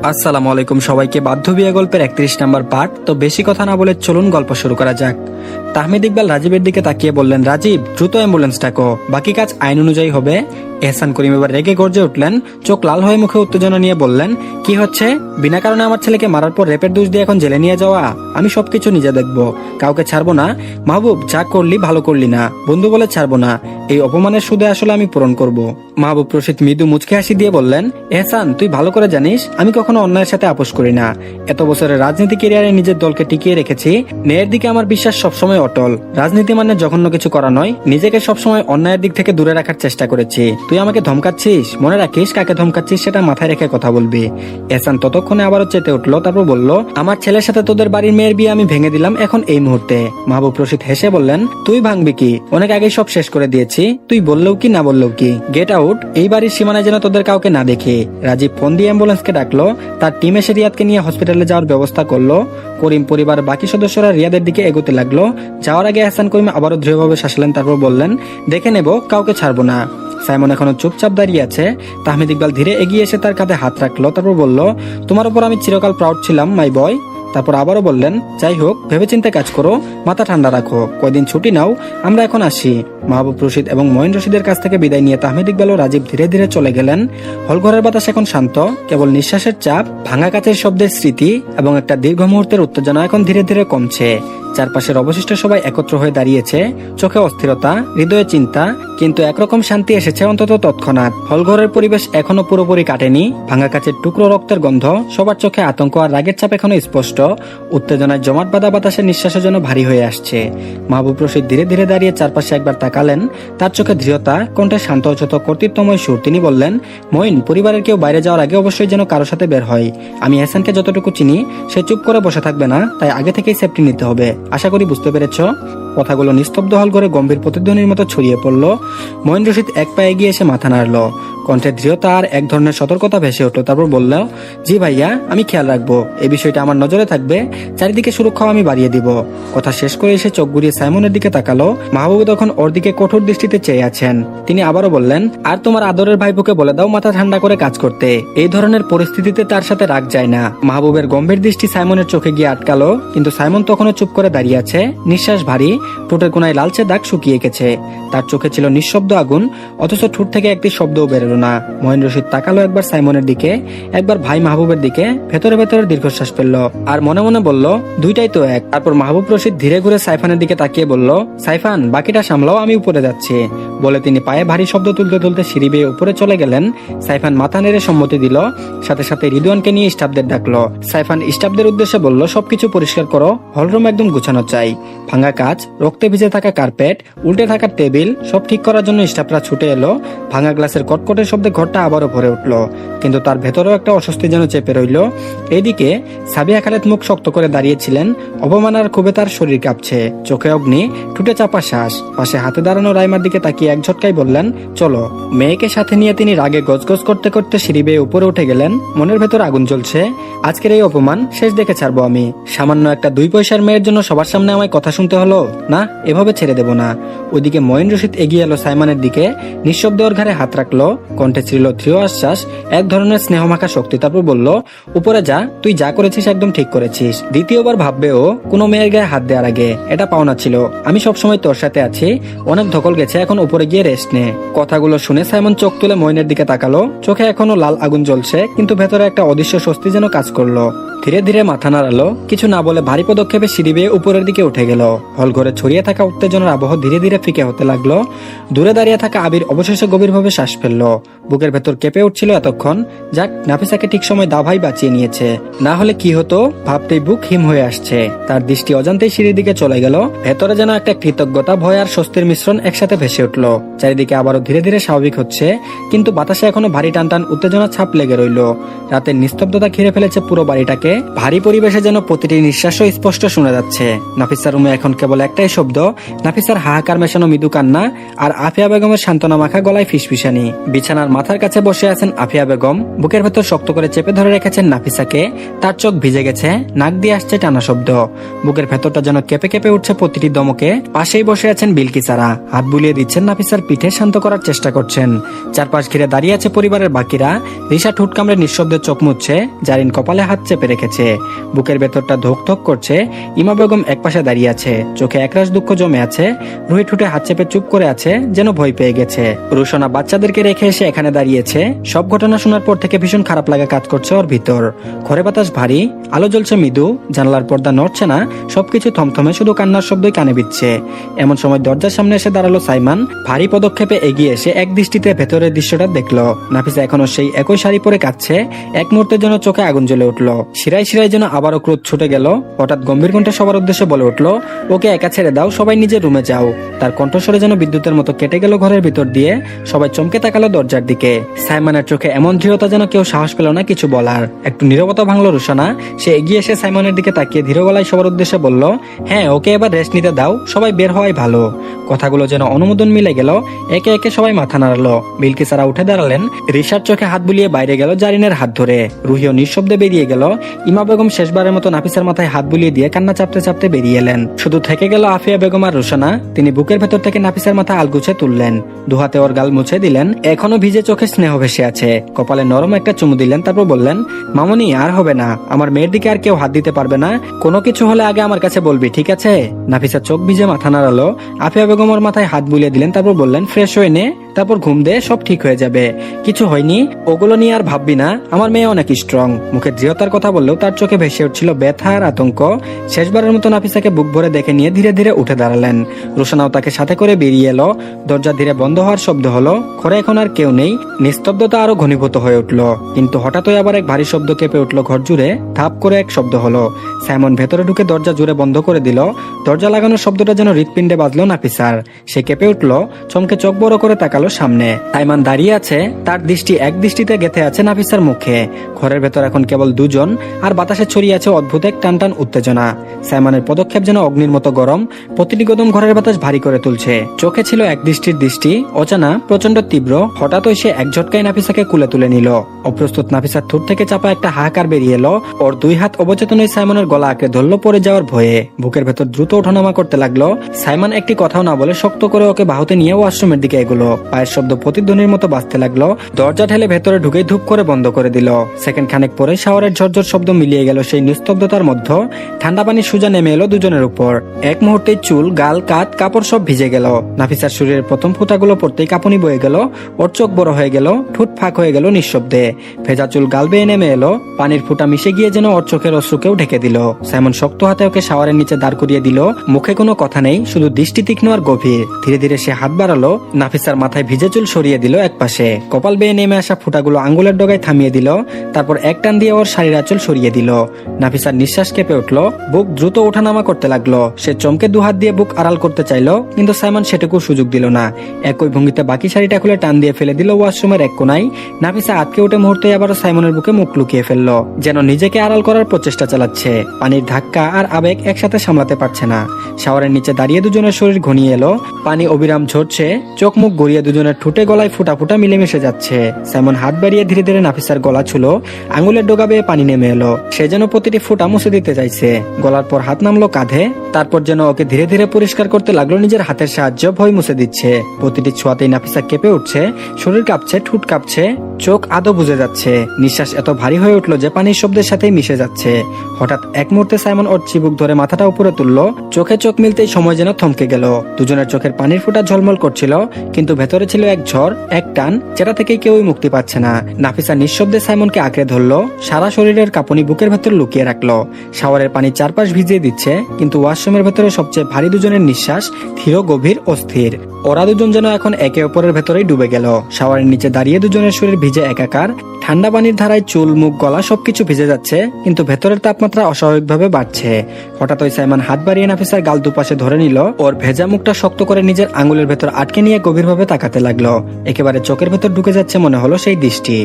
আসসালামু আলাইকুম সবাইকে। বাধ্য বিয়ে গল্পের 31 নম্বর পার্ট। তো বেশি কথা না বলে চলুন গল্প শুরু করা যাক। তাহমিদ ইকবাল রাজীবের দিকে তাকিয়ে বললেন, রাজীব দ্রুত অ্যাম্বুলেন্স ডাকো, বাকি কাজ আইন অনুযায়ী হবে। এহসান করিম এবার রেগে গর্জে উঠলেন, চোখ লাল হয়ে মুখে উত্তেজনা নিয়ে বললেন, কি হচ্ছে? বিনা কারণে আমার ছেলেকে মারার পর রেপের দোষ দিয়ে এখন জেলে নিয়ে যাওয়া? আমি সবকিছু নিজে দেখবো, কাউকে ছাড়বো না। মাহবুব, যা করলি ভালো করলি না, বন্ধু বলে ছাড়বো না। এই অপমানের সুদে আসলে আমি পূরণ করব। মাহবুব রশিদ মৃদু মুচকে হাসি দিয়ে বললেন, এহসান তুই ভালো করে জানিস আমি কখনো অন্যায়ের সাথে আপোষ করি না। এত বছরের রাজনীতি ক্যারিয়ারে নিজের দলকে টিকিয়ে রেখেছি। ন্যায়ের দিকে আমার বিশ্বাস সবসময় অটল। রাজনীতি মানে জঘন্য কিছু করা নয়, নিজেকে সবসময় অন্যায়ের দিক থেকে দূরে রাখার চেষ্টা করেছি। তুই আমাকে ধমকাচ্ছিস, মনে রাখিস কাকে ধমকাচ্ছিস সেটা মাথায় রেখে কথা বলবি। এহসান ততক্ষণে আবারও চেতে উঠলো, তারপর বলল, আমার ছেলের সাথে তোদের বাড়ির মেয়ের বিয়ে আমি ভেঙে দিলাম এখন এই মুহূর্তে। মাহবুব রশিদ হেসে বললেন, তুই ভাঙবি কি? অনেক আগে সব শেষ করে দিয়েছি, তুই বললেও কি না বললেও কি। গেট আউট, এই বাড়ির সীমানায় যেন তোদের কাউকে না দেখি। রাজীব ফোন দিয়ে অ্যাম্বুলেন্সকে ডাকলো, তার টিম এসে রিয়াদকে নিয়ে হসপিটালে যাওয়ার ব্যবস্থা করলো। করিম পরিবারের বাকি সদস্যরা রিয়াদের দিকে এগোতে লাগলো। যাওয়ার আগে এহসান করিম আবারও দৃঢ়ভাবে শাসলেন, তারপর বললেন, দেখে নেব, কাউকে ছাড়বো না। সাইমন এখনো চুপচাপ দাঁড়িয়ে আছে। তাহমিদ ইকবাল ধীরে এগিয়ে এসে তার কাঁধে হাত রাখলো, তারপর বলল, তোমার উপর আমি চিরকাল প্রাউড ছিলাম মাই বয়। তারপর আবারও বললেন, যাই হোক ভেবেচিন্তে কাজ করো, মাথা ঠান্ডা রাখো, কয়দিন ছুটি নাও, আমরা এখন আসি। মাহবুব রশিদ এবং মঈন রশিদের কাছ থেকে বিদায় নিয়ে তাহমিদ ইকবাল ও রাজীব ধীরে ধীরে চলে গেলেন। হলঘরের বাতাস এখন শান্ত, কেবল নিঃশ্বাসের চাপ, ভাঙা কাচের শব্দের স্মৃতি এবং একটা দীর্ঘ মুহূর্তের উত্তেজনা এখন ধীরে ধীরে কমছে। চারপাশের অবশিষ্ট সবাই একত্র হয়ে দাঁড়িয়েছে, চোখে অস্থিরতা, হৃদয়ে চিন্তা, কিন্তু একরকম শান্তি এসেছে অন্তত তৎক্ষণাৎ। হলঘরের পরিবেশ এখনো পুরোপুরি কাটেনি। ভাঙা কাচের টুকরো, রক্তের গন্ধ, সবার চোখে আতঙ্ক আর রাগের চাপ এখনো স্পষ্ট। উত্তেজনায় জমাট বাঁধা বাতাসে নিঃশ্বাসের জন্য ভারী হয়ে আসছে। মাহবুব রশিদ ধীরে ধীরে দাঁড়িয়ে চারপাশে একবার তাকালেন, তার চোখে দৃঢ়তা, কণ্ঠে শান্ত অচত কর্তৃত্বময় সুর। তিনি বললেন, মঈন, পরিবারের কেউ বাইরে যাওয়ার আগে অবশ্যই যেন কারোর সাথে বের হয়। আমি এহসানকে যতটুকু চিনি, সে চুপ করে বসে থাকবে না, তাই আগে থেকেই সেফটি নিতে হবে। আশা করি বুঝতে পেরেছ। কথাগুলো নিস্তব্ধ হল ঘরে গম্ভীর প্রতিধ্বনির মতো ছড়িয়ে পড়ল। মঈন রশিদ এক পা এগিয়ে এসে মাথা নাড়ল, কণ্ঠে দৃঢ়তা আর এক ধরনের সতর্কতা ভেসে উঠল। তারপর বলল, জি ভাইয়া, আমি খেয়াল রাখবো, এই বিষয়টা আমার নজরে থাকবে, চারিদিকে সুরক্ষাও আমি বাড়িয়ে দিব। কথা শেষ করে এসে চোখ ঘুরিয়ে সাইমনের দিকে তাকালো। মাহবুব তখন ওর দিকে কঠোর দৃষ্টিতে চেয়ে আছেন। তিনি আবারও বললেন, আর তোমার আদরের ভাইপোকে বলে দাও মাথা ঠান্ডা করে কাজ করতে। এই ধরনের পরিস্থিতিতে তার সাথে রাগ যায় না। মাহবুবের গম্ভীর দৃষ্টি সাইমনের চোখে গিয়ে আটকালো, কিন্তু সাইমন তখনও চুপ করে দাঁড়িয়ে আছে, নিঃশ্বাস ভারী, ঠোঁটের কোনায় লালচে দাগ শুকিয়ে গেছে। তার চোখে ছিল নিঃশব্দ আগুন, অথচ ঠোঁট থেকে একটি শব্দও বেরোলো না। মঈন রশিদ তাকালো একবার সাইমনের দিকে, একবার ভাই মাহবুবের দিকে, ভেতরে ভেতরে দীর্ঘশ্বাস ফেলল আর মনে মনে বলল, দুইটাই তো এক। তারপর মাহবুব রশিদ ধীরে ঘুরে সাইফানের দিকে তাকিয়ে বলল, সাইফান, বাকিটা সামলাও, আমি উপরে যাচ্ছি। বলে তিনি পায়ে ভারী শব্দ তুলতে তুলতে সিঁড়ি বেয়ে উপরে চলে গেলেন। সাইফান মাথা নেড়ে সম্মতি দিল, সাথে সাথে রিদওয়ানকে নিয়ে স্টাফদের ডাকলো। সাইফান স্টাফদের উদ্দেশ্যে বলল, সবকিছু পরিষ্কার করো, হলরুম একদম গুছানো চাই। ভাঙা কাচ, রক্তে ভিজে থাকা কার্পেট, উল্টে থাকা টেবিল, সব ঠিক করার জন্য স্টাফরা ছুটে এলো। ভাঙা গ্লাসের কটকটের শব্দে ঘরটা আবারও ভরে উঠল, কিন্তু তার ভেতরেও একটা অস্বস্তি যেন চেপে রইল। এইদিকে সাবিয়া খালেদ মুখ শক্ত করে দাঁড়িয়েছিলেন, অপমানার ক্ষোভে তার শরীর কাঁপছে, চোখে অগ্নি, ঠুটে চাপা শ্বাস। পাশে হাতে দাঁড়ানো রাইমার দিকে তাকিয়ে এক ঝটকায় বললেন, চলো। মেয়েকে সাথে নিয়ে তিনি রাগে গজগজ করতে করতে সিঁড়ি বেয়ে উপরে উঠে গেলেন। মনের ভেতর আগুন জ্বলছে, আজকের এই অপমান শেষ দেখে ছাড়বো আমি। সামান্য একটা 2 পয়সার মেয়ের জন্য সবার সামনে আমায় কথা শুনতে হলো না, এভাবে ছেড়ে দেব না। ওইদিকে মঈন রশিদ এগিয়ে এলো সাইমনের দিকে, নিঃশব্দে ওর ঘাড়ে হাত রাখলো, কণ্ঠে ছিল দৃঢ় আশ্বাস, এক ধরনের স্নেহমাখা শক্তি। তারপর বলল, উপরে যা, তুই যা করেছিস একদম ঠিক করেছিস। দ্বিতীয়বার ভাববে ও কোনো মেয়ের গায়ে হাত দেওয়ার আগে, এটা পাওনা ছিল। আমি সবসময় তোর সাথে আছি, অনেক ধকল গেছে, এখন উপরে গিয়ে রেস্ট নে। কথাগুলো শুনে সাইমন চোখ তুলে মঈনের দিকে তাকালো, চোখে এখনো লাল আগুন জ্বলছে, কিন্তু ভেতরে একটা অদৃশ্য স্বস্তি যেন কাজ করলো। ধীরে ধীরে মাথা নাড়ালো, কিছু না বলে ভারী পদক্ষেপে সিঁড়ি বেয়ে উপরের দিকে উঠে গেল। হল ঘরে ছড়িয়ে থাকা উত্তেজনার আবহ ধীরে ধীরে ফিকে হতে লাগলো। দূরে দাঁড়িয়ে থাকা আবির অবশেষে গভীরভাবে শ্বাস ফেললো। বুকের ভেতর কেঁপে উঠছিল এতক্ষণ। যাক, নাফিসাকে ঠিক সময় দাভাই বাঁচিয়ে নিয়েছে, না হলে কি হতো ভাবতেই বুক হিম হয়ে আসছে। তার দৃষ্টি অজান্তেই সিঁড়ির দিকে চলে গেল। ভেতরে যেন একটা কৃতজ্ঞতা, ভয় আর স্বস্তির মিশ্রণ একসাথে ভেসে উঠল। চারিদিকে আবারও ধীরে ধীরে স্বাভাবিক হচ্ছে, কিন্তু বাতাসে এখনো ভারী টানটান উত্তেজনা ছাপ লেগে রইল। রাতের নিস্তব্ধতা ঘিরে ফেলেছে পুরো বাড়িটাকে। থাকে ভারী পরিবেশে যেন প্রতিটি নিঃশ্বাসও স্পষ্ট শোনা যাচ্ছে। নাফিসার রুমে এখন কেবল একটাই শব্দ, নাফিসার হাহাকার মেশানো মৃদু কান্না আর আফিয়া বেগমের সান্ত্বনা মাখা গলায় ফিসফিসানি। বিছানার মাথার কাছে বসে আছেন আফিয়া বেগম, বুকের ভেতর শক্ত করে চেপে ধরে রেখেছেন নাফিসাকে। তার চোখ ভিজে গেছে, নাক দিয়ে আসছে টানা শব্দ, বুকের ভেতরটা যেন কেঁপে কেঁপে উঠছে প্রতিটি দমকে। পাশেই বসে আছেন বিলকিসারা, হাত বুলিয়ে দিচ্ছেন নাফিসার পিঠে, শান্ত করার চেষ্টা করছেন। চারপাশ ঘিরে দাঁড়িয়ে আছে পরিবারের বাকিরা। রিশা ঠোঁট কামড়ে নিঃশব্দে চোখ মুছছে, জারিন কপালে হাত চেপে রেখেছে, বুকের ভেতরটা ধোক ধোক করছে। ইমা বেগম একপাশে দাঁড়িয়ে আছে, চোখে একরাশ দুঃখ জমে আছে। রুহি ঠোঁটে হাত চেপে চুপ করে আছে, যেন ভয় পেয়ে গেছে। রুশনা বাচ্চাদেরকে রেখে এসে এখানে দাঁড়িয়েছে। সব ঘটনা শোনার পর থেকে ভীষণ খারাপ লাগা কাজ করছে ওর ভিতর। ঘরে বাতাস ভারী, আলো জ্বলছে মৃদু, জানালার পর্দা নড়ছে না, সবকিছু থমথমে, শুধু কান্নার শব্দই কানে বিচ্ছে। এমন সময় দরজার সামনে এসে দাঁড়ালো সাইমান। ভারী পদক্ষেপে এগিয়ে এসে এক দৃষ্টিতে ভেতরের দৃশ্যটা দেখলো। নাফিসা এখনো সেই একই শাড়ি পরে কাঁদছে। এক মুহূর্তের জন্য চোখে আগুন জ্বলে উঠলো, শিরায় শিরায় যেন আবারও ক্রোধ ছুটে গেল। হঠাৎ গম্ভীর কণ্ঠে সবার উদ্দেশ্যে বলে উঠলো, ওকে একা ছেড়ে দাও, সবাই নিজের রুমে যাও। তার কণ্ঠস্বরে যেন বিদ্যুতের মতো কেটে গেল ঘরের ভিতর দিয়ে। সবাই চমকে তাকালো দরজার দিকে। সাইমনের চোখে এমন দৃঢ়তা যেন কেউ সাহস পেল না কিছু বলার। একটু নীরবতা ভাঙলো রুশনা। সে এগিয়ে এসে সাইমনের দিকে তাকিয়ে ধীর গলায় সবার উদ্দেশ্যে বলল, হ্যাঁ, ওকে এবার রেস্ট নিতে দাও, সবাই বের হওয়াই ভালো। কথাগুলো যেন অনুমোদন মিলে গেল। একে একে সবাই মাথা নাড়ালো। বিলকিসারা উঠে দাঁড়ালেন। রিশার চোখে হাত বুলিয়ে বাইরে গেল জারিনের হাত ধরে। রুহিও নিঃশব্দে বেরিয়ে গেল। ইমা বেগম শেষবারের মতো নাফিসার মাথায় হাত বুলিয়ে দিয়ে কান্না চাপতে চাপতে বেরিয়ে এলেন। শুধু থেকে গেল আফিয়া বেগম আর রুশনা। তিনি বুকের ভেতর থেকে নাফিসার মাথা আলগুছে তুললেন, দুহাতে ওর গাল মুছে দিলেন। এখনো ভিজে চোখে স্নেহ ভেসে আছে। কপালে নরম একটা চুমু দিলেন, তারপর বললেন, মামনি আর হবে না, আমার মেয়ের দিকে আর কেউ হাত দিতে পারবে না। কোনো কিছু হলে আগে আমার কাছে বলবি, ঠিক আছে? নাফিসা চোখ ভিজে মাথা নাড়ালো। আফিয়া বেগম ওর মাথায় হাত বুলিয়ে দিলেন, তারপর বললেন, ফ্রেশ হয়ে নে, তারপর ঘুম দে, সব ঠিক হয়ে যাবে, কিছু হয়নি, ওগুলো নিয়ে আর ভাববি না, আমার মেয়ে অনেক স্ট্রং। মুখে দৃঢ়তার কথা বললেও তার চোখে ভেসে উঠছিল ব্যথা আর আতঙ্ক। শেষবারের মতো নাফিসাকে বুক ভরে দেখে নিয়ে ধীরে ধীরে উঠে দাঁড়ালেন। রুশনাও তাকে সাথে করে বেরিয়ে এলো। দরজা ধীরে বন্ধ হওয়ার শব্দ হলো। ঘরে এখন আর কেউ নেই। নিস্তব্ধতা আরো ঘনীভূত হয়ে উঠলো। কিন্তু হঠাৎই আবার এক ভারী শব্দ কেঁপে উঠলো ঘর জুড়ে। ধাপ করে এক শব্দ হলো। সাইমন ভেতরে ঢুকে দরজা জুড়ে বন্ধ করে দিল। দরজা লাগানোর শব্দটা যেন হৃৎপিণ্ডে বাজলো নাফিসার। সে কেঁপে উঠলো, চমকে চোখ বড় করে তাকালো সামনে। সাইমন দাঁড়িয়ে আছে, তার দৃষ্টি এক দৃষ্টিতে গেঁথে আছে নাফিসার মুখে। ঘরের ভেতর এখন কেবল দুজন, আর বাতাসে ছড়িয়ে আছে অদ্ভুত এক টান টান উত্তেজনা। সাইমনের পদক্ষেপ যেন অগ্নির মতো গরম, প্রতিটি কদম ঘরের বাতাস ভারী করে তুলছে। চোখে ছিল এক দৃষ্টির দৃষ্টি, অজানা, প্রচন্ড তীব্র। হঠাৎই সে এক ঝটকায় নাফিসাকে কুলে তুলে নিল। অপ্রস্তুত নাফিসার ঠোঁট থেকে চাপা একটা হাহাকার বেরিয়ে এলো। ওর দুই হাত অবচেতনই সাইমনের গলা আঁকড়ে ধরলো পড়ে যাওয়ার ভয়ে। বুকের ভেতর দ্রুত ওঠানামা করতে লাগলো। সাইমন একটি কথাও না বলে শক্ত করে ওকে বাহুতে নিয়ে ওয়াশরুমের দিকে এগোলো। পায়ের শব্দ প্রতিধ্বনির মতো বাজতে লাগলো। দরজা ঠেলে ভেতরে ঢুকে ধূপ করে বন্ধ করে দিল। সেকেন্ড খানেক পরে শাওয়ারের ঝরঝর শব্দ মিলিয়ে গেল সেই নিস্তব্ধতার মধ্যে। ঠান্ডা পানি সোজা নেমে এলো দুজনের উপর। এক মুহূর্তে চুল, গাল, কাঁধ, কাপড় সব ভিজে গেল। নাফিসার শরীরের প্রথম ফোঁটাগুলো পড়তেই কাঁপুনি বয়ে গেল। ওর চোখ বড় হয়ে গেল, ঠোঁট ফাঁক হয়ে গেল নিঃশব্দে। ভেজা চুল গাল বেয়ে নেমে এলো। পানির ফোঁটা মিশে গিয়ে যেন ওর চোখের অশ্রুকেও ঢেকে দিল। সাইমন শক্ত হাতে ওকে শাওয়ারের নিচে দাঁড় করিয়ে দিল। মুখে কোনো কথা নেই, শুধু দৃষ্টি তীক্ষ্ণ আর গভীর। ধীরে ধীরে সে হাত বাড়ালো, নাফিসার মাথায় ভিজে চুল সরিয়ে দিল এক পাশে। কপাল বেয়ে নেমে আসা ফোঁটাগুলো আঙ্গুলের ডগায় থামিয়ে দিল। তারপর এক টান দিয়ে ওর শাড়ির আঁচল সরিয়ে দিল। নাফিসার নিঃশ্বাস কেঁপে উঠল, বুক দ্রুত ওঠানামা করতে লাগলো। সে চমকে দুহাত দিয়ে বুক আড়াল করতে চাইলো, কিন্তু সাইমন সেটুকু সুযোগ দিল না। একই ভঙ্গিতে বাকি শাড়িটা খুলে টান দিয়ে ফেলে দিল ওয়াশরুমের এক কোনায়। নাফিসা আটকে উঠে মুহূর্তে আবারও সাইমনের বুকে মুখ লুকিয়ে ফেললো, যেন নিজেকে আড়াল করার প্রচেষ্টা চালাচ্ছে। পানির ধাক্কা আর আবেগ একসাথে সামলাতে পারছে না। শাওয়ারের নিচে দাঁড়িয়ে দুজনের শরীর ঘনিয়ে এলো। পানি অবিরাম ঝরছে, চোখ মুখ গড়িয়ে দুজনের ঠোঁটে গলায় ফুটা ফুটা মিলেমিশে যাচ্ছে। সাইমন হাত বাড়িয়ে ধীরে ধীরে নাফিসার গলা ছুলো। আঙুলের ডগা বেয়ে পানি নেমে এলো। সে যেন প্রতিটি ফুটা মুছে দিতে চাইছে। গলার পর হাত নামলো কাঁধে। তারপর যেন ওকে ধীরে ধীরে পরিষ্কার করতে লাগলো নিজের হাতের সাহায্যে। ভয় মুছে দিচ্ছে। প্রতিটি ছোঁয়াতেই নাফিসা কেঁপে উঠছে, শরীর কাঁপছে, ঠোঁট কাঁপছে, চোখ আদো বুঝে যাচ্ছে। নিঃশ্বাস এত ভারী হয়ে উঠলো যে পানির শব্দের সাথেই মিশে যাচ্ছে। হঠাৎ এক মুহূর্তে সাইমন ওর চিবুক ধরে মাথাটা উপরে তুললো। চোখে চোখ মিলতেই সময় যেন থমকে গেল। দুজনের চোখের পানির ফোঁটা ঝলমল করছিল, কিন্তু ভেতরে ছিল এক ঝড়, এক টান, যেটা থেকে কেউই মুক্তি পাচ্ছে না। নাফিসা নিঃশব্দে সাইমনকে আঁকড়ে ধরলো। সারা শরীরের কাঁপুনি বুকের ভেতর লুকিয়ে রাখলো। শাওয়ারের পানি চারপাশ ভিজিয়ে দিচ্ছে, কিন্তু ওয়াশরুমের ভেতরে সবচেয়ে ভারী দুজনের নিঃশ্বাস ধীর, গভীর, অস্থির। ওরা দুজন যেন এখন একে অপরের ভেতরেই ডুবে গেল। শাওয়ারের নিচে দাঁড়িয়ে দুজনের শরীর ভিজে একাকার। ঠান্ডা পানির ধারায় চুল, মুখ, গলা সবকিছু ভিজে যাচ্ছে, কিন্তু ভেতরের তাপমাত্রা অস্বাভাবিকভাবে বাড়ছে। হঠাৎ ওই সাইমন হাত বাড়িয়ে নাফিসার গাল দুপাশে ধরে নিল। ওর ভেজা মুখটা শক্ত করে নিজের আঙুলের ভেতর আটকে নিয়ে গভীরভাবে তাকাচ্ছে। তাকাতে লাগলো। একেবারে চোখের ভেতর ঢুকে যাচ্ছে মনে হলো সেই দৃষ্টি।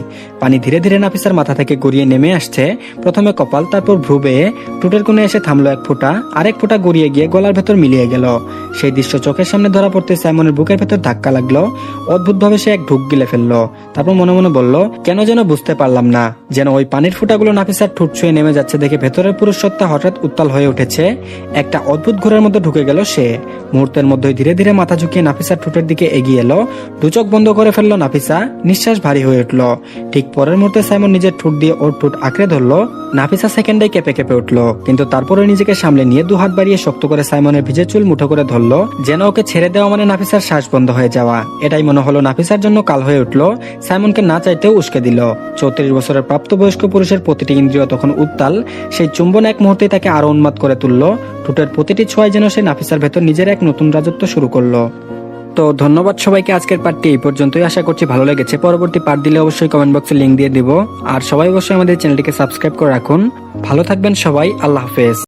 পানি ধীরে ধীরে নাফিসার মাথা থেকে গড়িয়ে নেমে আসছে, প্রথমে কপাল, তারপর ভ্রু বেয়ে ঠোঁটের কোণে এসে থামলো এক ফোঁটা, আরেক ফোঁটা গড়িয়ে গিয়ে গলার ভেতর মিলিয়ে গেল। সেই দৃশ্য চোখের সামনে ধরা পড়তে সাইমনের বুকের ভেতর ধাক্কা লাগলো। অদ্ভুত ভাবে সে এক ঢুক গিলে ফেললো। তারপর মনে মনে বলল, কেন যেন বুঝতে পারলাম না, যেন ওই পানির ফোঁটাগুলো নাফিসার ঠোঁট ছুঁয়ে নেমে যাচ্ছে দেখে ভেতরের পুরুষ সত্তা হঠাৎ উত্তাল হয়ে উঠেছে। একটা অদ্ভুত ঘোরের মধ্যে ঢুকে গেল সে। মুহূর্তের মধ্যে ধীরে ধীরে মাথা ঝুঁকিয়ে নাফিসার ঠোঁটের দিকে এগিয়ে এলো। দু চোখ বন্ধ করে ফেললো নাফিসা, নিঃশ্বাস ভারী হয়ে উঠল। ঠিক পরের মুহূর্তে সাইমন নিজের ঠোঁট দিয়ে ওর ঠোঁট আঁকড়ে ধরলো। নাফিসা সেকেন্ডে কেঁপে কেঁপে উঠলো, কিন্তু তারপরে নিজেকে সামলে নিয়ে দু হাত বাড়িয়ে শক্ত করে সাইমনের ভিজে চুল মুঠো করে ধরলো, যেন ওকে ছেড়ে দেওয়া মানে নাফিসার শ্বাস বন্ধ হয়ে যাওয়া। এটাই মনে হলো নাফিসার জন্য কাল হয়ে উঠলো। সাইমনকে না চাইতেও উস্কে দিল। 34 বছরের প্রাপ্তবয়স্ক পুরুষের প্রতিটি ইন্দ্রিয় তখন উত্তাল। সেই চুম্বন এক মুহূর্তেই তাকে আরো উন্মাদ করে তুললো। ঠোঁটের প্রতিটি ছোঁয়ায় যেন সে নাফিসার ভেতর নিজের এক নতুন রাজত্ব শুরু করলো। তো ধন্যবাদ সবাইকে, আজকের পার্টটি এই পর্যন্তই। আশা করছি ভালো লেগেছে। পরবর্তী পার্ট দিলে অবশ্যই কমেন্ট বক্সে লিংক দিয়ে দিব। আর সবাই অবশ্যই আমাদের চ্যানেলটিকে সাবস্ক্রাইব করে রাখুন। ভালো থাকবেন সবাই, আল্লাহ হাফেজ।